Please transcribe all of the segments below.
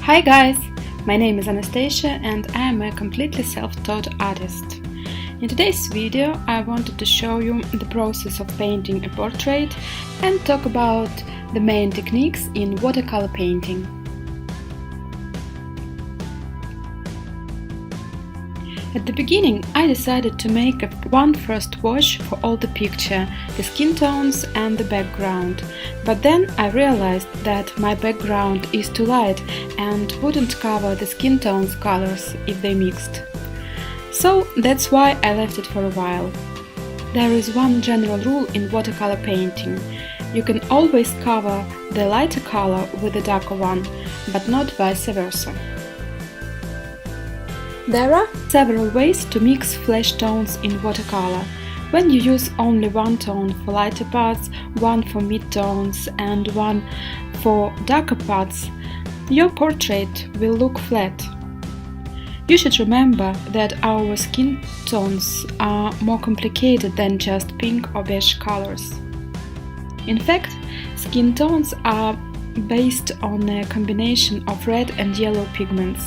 Hi guys! My name is Anastasia and I am a completely self-taught artist. In today's video I wanted to show you the process of painting a portrait and talk about the main techniques in watercolor painting. At the beginning I decided to make one first wash for all the picture, the skin tones and the background, but then I realized that my background is too light and wouldn't cover the skin tones colors if they mixed. So that's why I left it for a while. There is one general rule in watercolor painting. You can always cover the lighter color with the darker one, but not vice versa. There are several ways to mix flesh tones in watercolor. When you use only one tone for lighter parts, one for mid-tones and one for darker parts, your portrait will look flat. You should remember that our skin tones are more complicated than just pink or beige colors. In fact, skin tones are based on a combination of red and yellow pigments.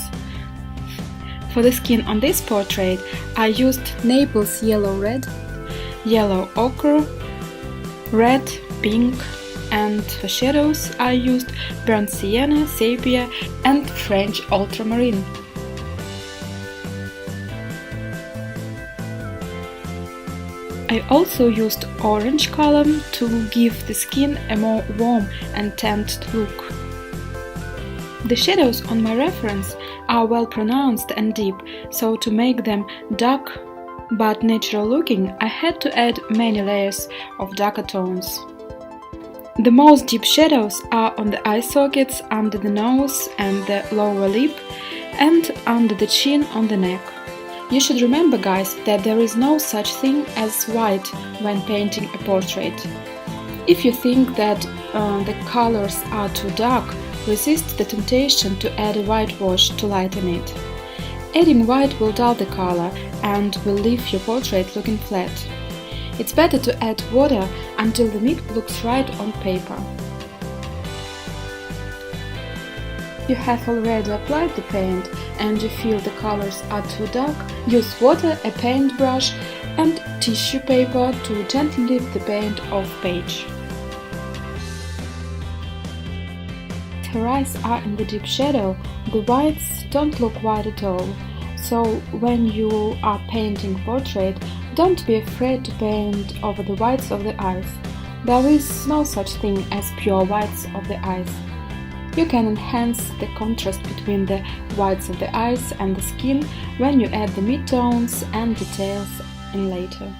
For the skin on this portrait, I used Naples yellow-red, yellow ochre, red, pink, and for shadows I used burnt sienna, sepia and French ultramarine. I also used orange color to give the skin a more warm and tanned look. The shadows on my reference are well pronounced and deep, so to make them dark but natural looking, I had to add many layers of darker tones. The most deep shadows are on the eye sockets, under the nose and the lower lip, and under the chin on the neck. You should remember, guys, that there is no such thing as white when painting a portrait. If you think that the colors are too dark, resist the temptation to add a white wash to lighten it. Adding white will dull the color and will leave your portrait looking flat. It's better to add water until the mix looks right on paper. You have already applied the paint and you feel the colors are too dark, use water, a paintbrush and tissue paper to gently lift the paint off page. Her eyes are in the deep shadow, the whites don't look white at all, so when you are painting portrait, don't be afraid to paint over the whites of the eyes. There is no such thing as pure whites of the eyes. You can enhance the contrast between the whites of the eyes and the skin when you add the mid-tones and details in later.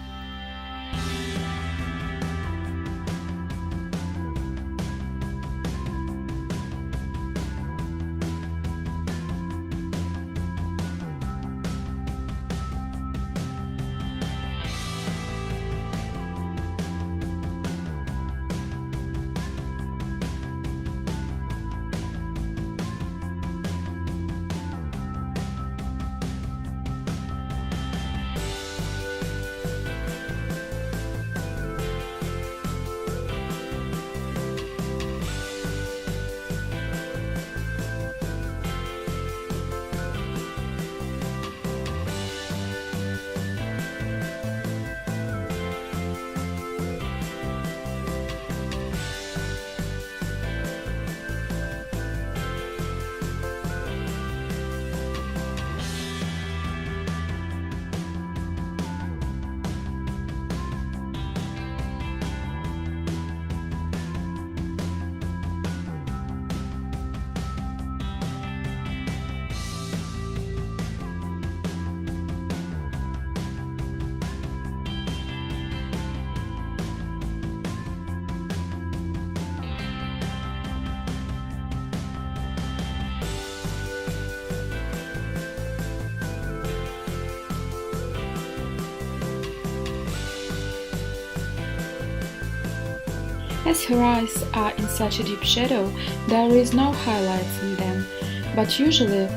As her eyes are in such a deep shadow, there is no highlights in them, but usually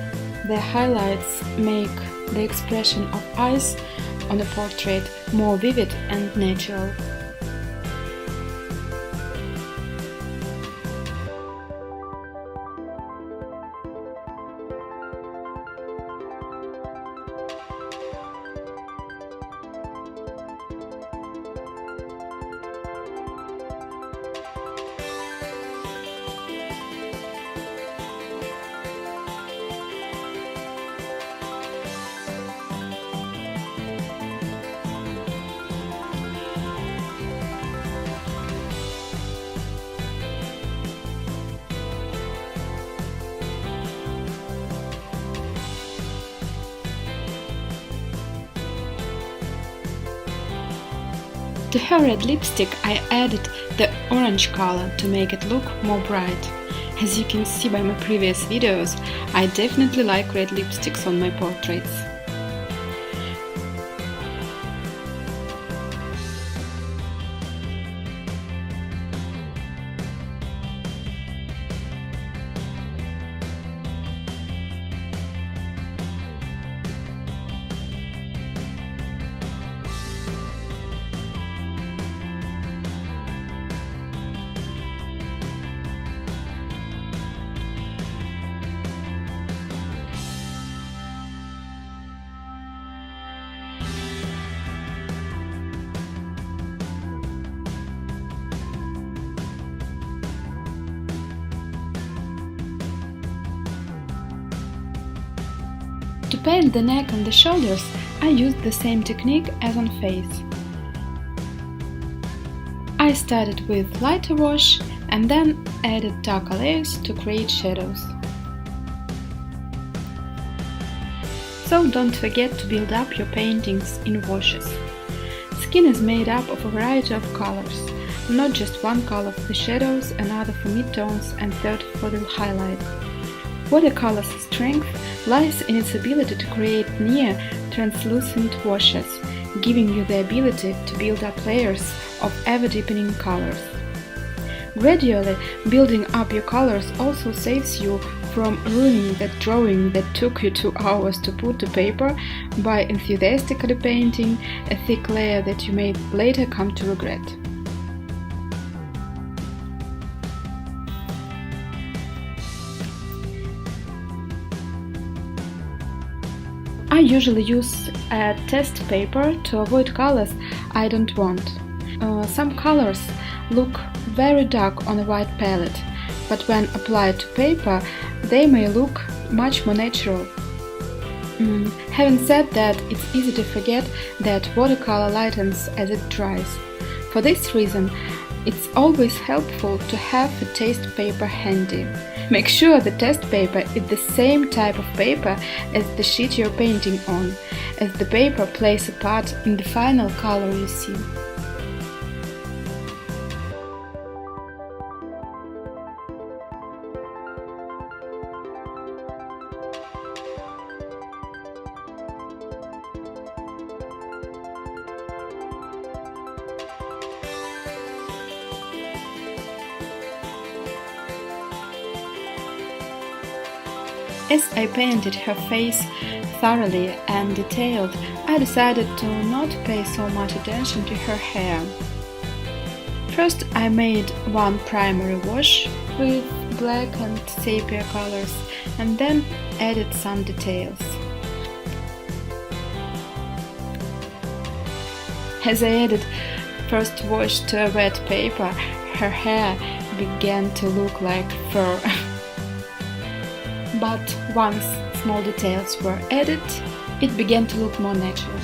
the highlights make the expression of eyes on a portrait more vivid and natural. To her red lipstick I added the orange color to make it look more bright. As you can see by my previous videos, I definitely like red lipsticks on my portraits. To paint the neck and the shoulders, I used the same technique as on face. I started with lighter wash and then added darker layers to create shadows. So don't forget to build up your paintings in washes. Skin is made up of a variety of colors, not just one color for the shadows, another for midtones and third for the highlight. Watercolor's strength lies in its ability to create near translucent washes, giving you the ability to build up layers of ever-deepening colors. Gradually building up your colors also saves you from ruining that drawing that took you 2 hours to put to paper by enthusiastically painting a thick layer that you may later come to regret. I usually use a test paper to avoid colors I don't want. Some colors look very dark on a white palette, but when applied to paper, they may look much more natural. Having said that, it's easy to forget that watercolor lightens as it dries. For this reason, it's always helpful to have a test paper handy. Make sure the test paper is the same type of paper as the sheet you're painting on, as the paper plays a part in the final color you see. As I painted her face thoroughly and detailed, I decided to not pay so much attention to her hair. First I made one primary wash with black and sepia colors and then added some details. As I added first wash to a wet paper, her hair began to look like fur. But once small details were added, it began to look more natural.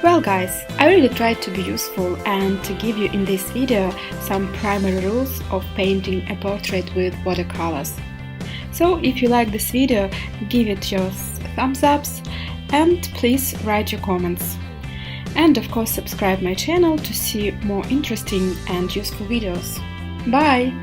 Well guys, I really tried to be useful and to give you in this video some primary rules of painting a portrait with watercolors. So if you like this video, give it your thumbs ups and please write your comments. And of course subscribe my channel to see more interesting and useful videos. Bye!